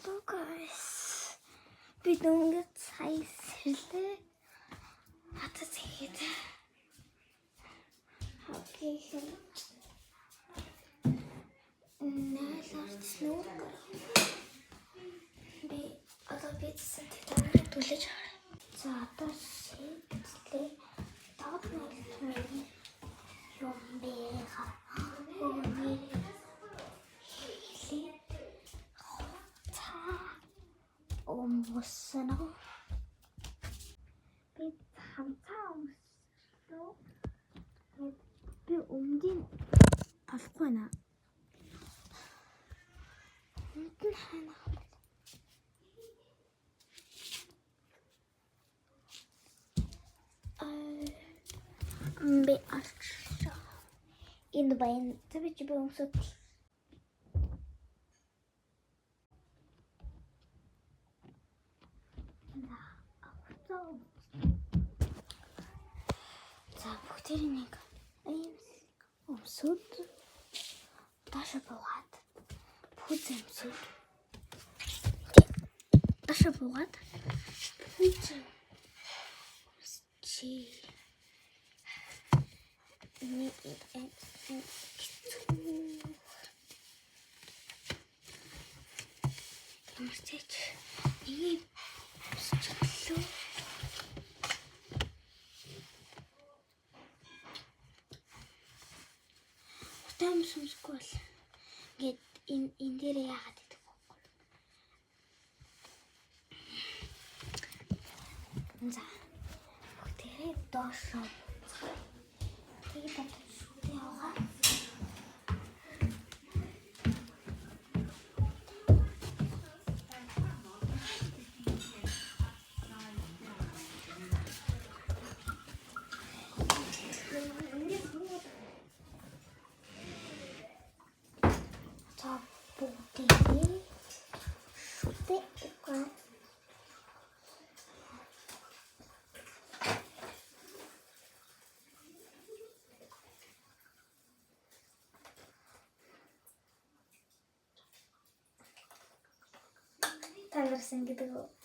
Hello guys. Бид ингээд сая сэрлээ. Хатаа зэхэд. Окей. Нэлэрч нүг. Би одоо бидсэн тэтгэврийг түлээж хараа. За одоо шийдлээ. Тод нэлмээ. Юм бэха. Өмсөнө. Би хамтаа өмслөө. Би өмдийн болохгүй наа. Үнэн хана. Би ачаа. Энэ байна. Тэвч би өмсөв. За бүгдийг өмсөд даша буугаад пүүз өмсөд даша буугаад пүүз чи Тамсумсгүй л гээд энэ дээр яагаад идэх вэ? За бүгдээ доошоо. Тэгээд шүтээ яваа. Таларсан гэдэг үү?